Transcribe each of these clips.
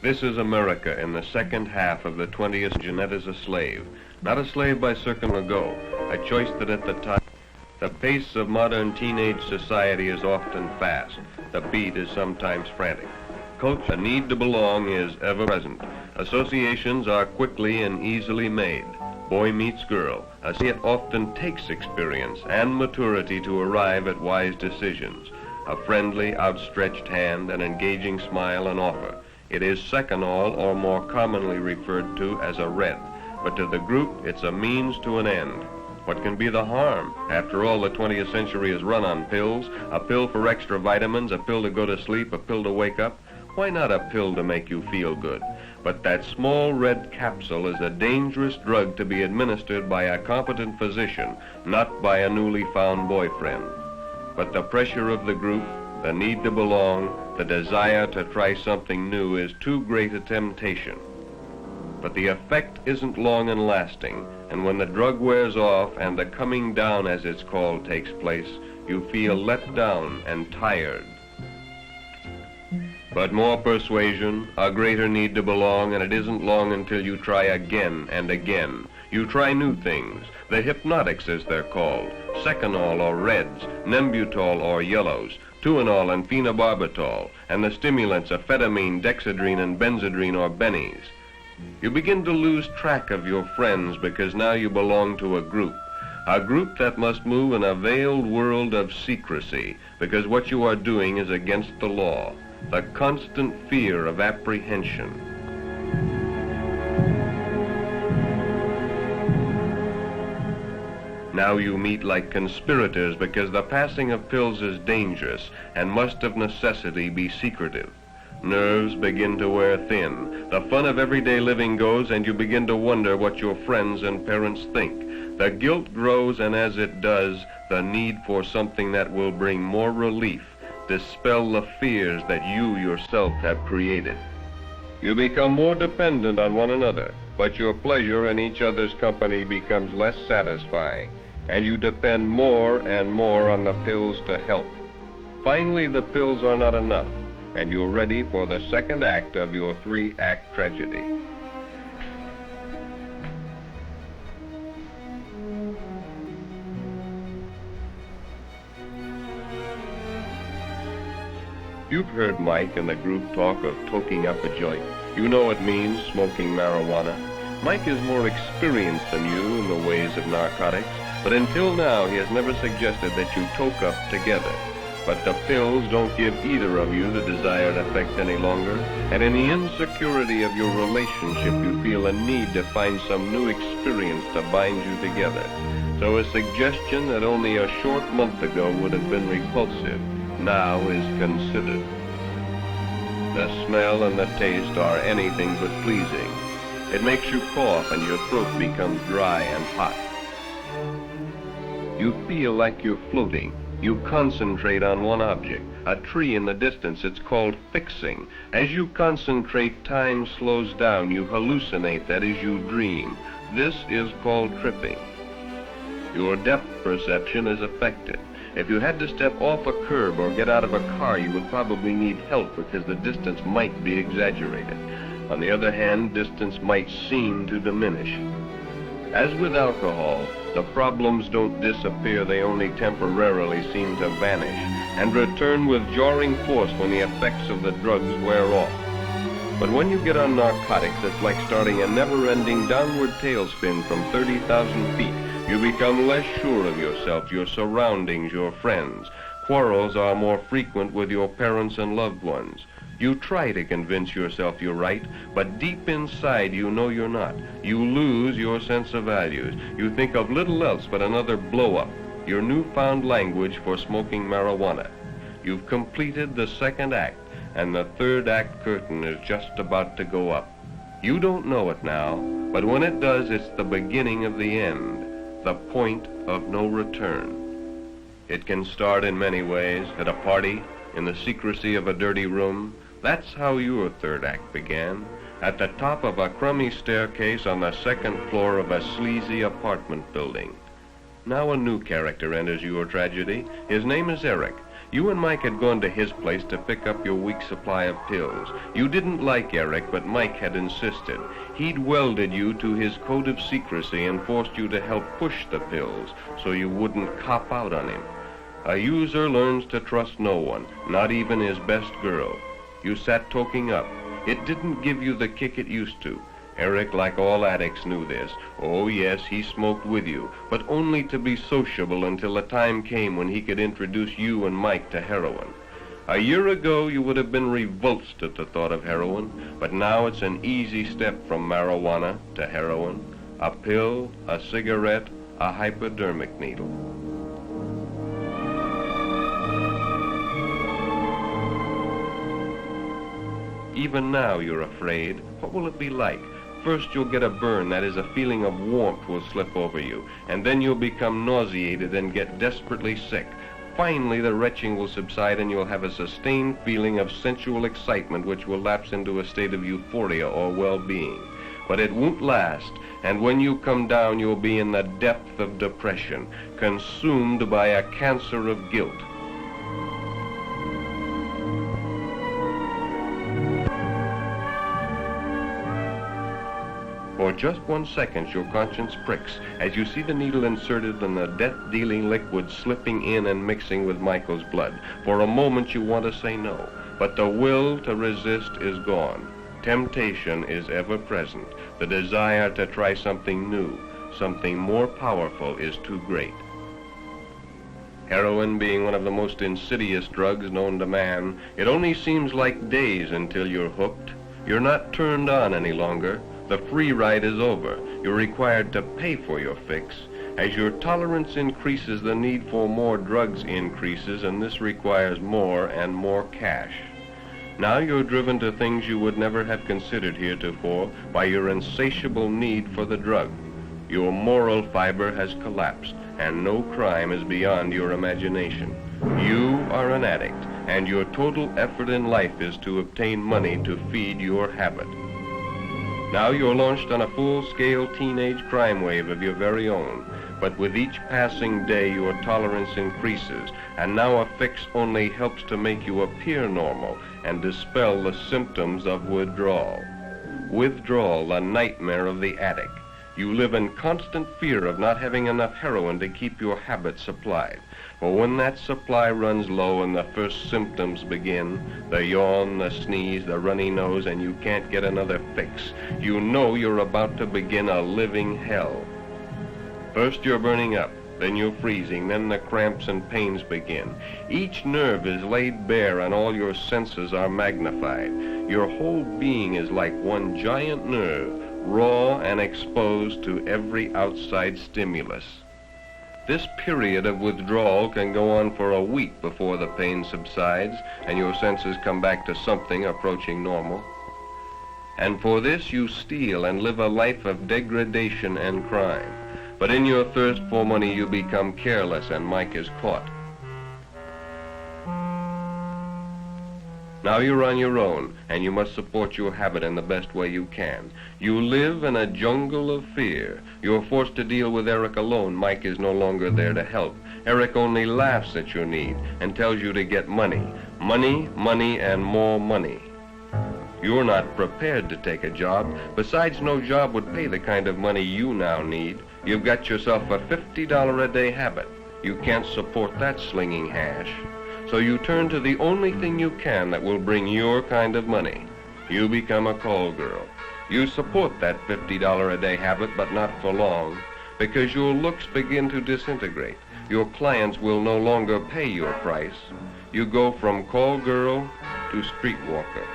This is America in the second half of the 20th. Jeanette is a slave. Not a slave by circum ago, a choice that at the time. The pace of modern teenage society is often fast. The beat is sometimes frantic. Culture, the need to belong, is ever present. Associations are quickly and easily made. Boy meets girl. It often takes experience and maturity to arrive at wise decisions. A friendly, outstretched hand, an engaging smile, an offer. It is second all, or more commonly referred to as a red. But to the group, it's a means to an end. What can be the harm? After all, the 20th century is run on pills. A pill for extra vitamins, a pill to go to sleep, a pill to wake up. Why not a pill to make you feel good? But that small red capsule is a dangerous drug to be administered by a competent physician, not by a newly found boyfriend. But the pressure of the group, the need to belong, the desire to try something new is too great a temptation. But the effect isn't long and lasting, and when the drug wears off and the coming down, as it's called, takes place, you feel let down and tired. But more persuasion, a greater need to belong, and it isn't long until you try again and again. You try new things, the hypnotics as they're called, seconal or reds, nembutol or yellows, tuinol and phenobarbital, and the stimulants amphetamine, dexedrine, and benzedrine or bennies. You begin to lose track of your friends because now you belong to a group that must move in a veiled world of secrecy because what you are doing is against the law, the constant fear of apprehension. Now you meet like conspirators because the passing of pills is dangerous and must of necessity be secretive. Nerves begin to wear thin. The fun of everyday living goes, and you begin to wonder what your friends and parents think. The guilt grows, and as it does, the need for something that will bring more relief, dispel the fears that you yourself have created. You become more dependent on one another, but your pleasure in each other's company becomes less satisfying, and you depend more and more on the pills to help. Finally, the pills are not enough, and you're ready for the second act of your three-act tragedy. You've heard Mike and the group talk of toking up a joint. You know it means smoking marijuana. Mike is more experienced than you in the ways of narcotics, but until now he has never suggested that you toke up together. But the pills don't give either of you the desired effect any longer, and in the insecurity of your relationship you feel a need to find some new experience to bind you together. So a suggestion that only a short month ago would have been repulsive now is considered. The smell and the taste are anything but pleasing. It makes you cough and your throat becomes dry and hot. You feel like you're floating. You concentrate on one object, a tree in the distance. It's called fixing. As you concentrate, time slows down. You hallucinate, that is, you dream. This is called tripping. Your depth perception is affected. If you had to step off a curb or get out of a car, you would probably need help because the distance might be exaggerated. On the other hand, distance might seem to diminish. As with alcohol, the problems don't disappear, they only temporarily seem to vanish and return with jarring force when the effects of the drugs wear off. But when you get on narcotics, it's like starting a never-ending downward tailspin from 30,000 feet. You become less sure of yourself, your surroundings, your friends. Quarrels are more frequent with your parents and loved ones. You try to convince yourself you're right, but deep inside you know you're not. You lose your sense of values. You think of little else but another blow-up, your newfound language for smoking marijuana. You've completed the second act, and the third act curtain is just about to go up. You don't know it now, but when it does, it's the beginning of the end, the point of no return. It can start in many ways, at a party, in the secrecy of a dirty room. That's how your third act began, at the top of a crummy staircase on the second floor of a sleazy apartment building. Now a new character enters your tragedy. His name is Eric. You and Mike had gone to his place to pick up your week's supply of pills. You didn't like Eric, but Mike had insisted. He'd welded you to his code of secrecy and forced you to help push the pills so you wouldn't cop out on him. A user learns to trust no one, not even his best girl. You sat toking up. It didn't give you the kick it used to. Eric, like all addicts, knew this. Oh yes, he smoked with you, but only to be sociable until the time came when he could introduce you and Mike to heroin. A year ago, you would have been revulsed at the thought of heroin, but now it's an easy step from marijuana to heroin. A pill, a cigarette, a hypodermic needle. Even now you're afraid. What will it be like? First you'll get a burn, that is, a feeling of warmth will slip over you, and then you'll become nauseated and get desperately sick. Finally the retching will subside and you'll have a sustained feeling of sensual excitement which will lapse into a state of euphoria or well-being. But it won't last, and when you come down you'll be in the depth of depression, consumed by a cancer of guilt. For just 1 second your conscience pricks as you see the needle inserted and the death-dealing liquid slipping in and mixing with Michael's blood. For a moment you want to say no, but the will to resist is gone. Temptation is ever present. The desire to try something new, something more powerful, is too great. Heroin being one of the most insidious drugs known to man, it only seems like days until you're hooked. You're not turned on any longer. The free ride is over. You're required to pay for your fix. As your tolerance increases, the need for more drugs increases, and this requires more and more cash. Now you're driven to things you would never have considered heretofore by your insatiable need for the drug. Your moral fiber has collapsed, and no crime is beyond your imagination. You are an addict, and your total effort in life is to obtain money to feed your habit. Now you're launched on a full-scale teenage crime wave of your very own, but with each passing day your tolerance increases, and now a fix only helps to make you appear normal and dispel the symptoms of withdrawal. Withdrawal, the nightmare of the addict. You live in constant fear of not having enough heroin to keep your habit supplied. For when that supply runs low and the first symptoms begin, the yawn, the sneeze, the runny nose, and you can't get another fix, you know you're about to begin a living hell. First you're burning up, then you're freezing, then the cramps and pains begin. Each nerve is laid bare and all your senses are magnified. Your whole being is like one giant nerve, raw and exposed to every outside stimulus. This period of withdrawal can go on for a week before the pain subsides and your senses come back to something approaching normal. And for this you steal and live a life of degradation and crime. But in your thirst for money you become careless and Mike is caught. Now you're on your own, and you must support your habit in the best way you can. You live in a jungle of fear. You're forced to deal with Eric alone. Mike is no longer there to help. Eric only laughs at your need and tells you to get money. Money, money, and more money. You're not prepared to take a job. Besides, no job would pay the kind of money you now need. You've got yourself a $50 a day habit. You can't support that slinging hash. So you turn to the only thing you can that will bring your kind of money. You become a call girl. You support that $50 a day habit, but not for long, because your looks begin to disintegrate. Your clients will no longer pay your price. You go from call girl to streetwalker.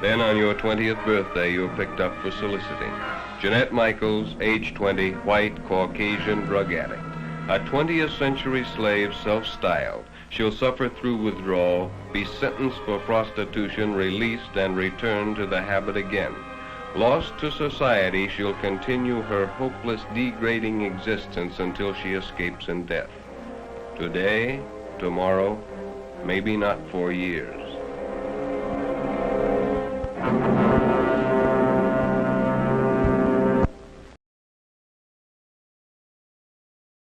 Then on your 20th birthday, you're picked up for soliciting. Jeanette Michaels, age 20, white, Caucasian drug addict. A 20th century slave, self-styled. She'll suffer through withdrawal, be sentenced for prostitution, released, and return to the habit again. Lost to society, she'll continue her hopeless, degrading existence until she escapes in death. Today, tomorrow, maybe not for years.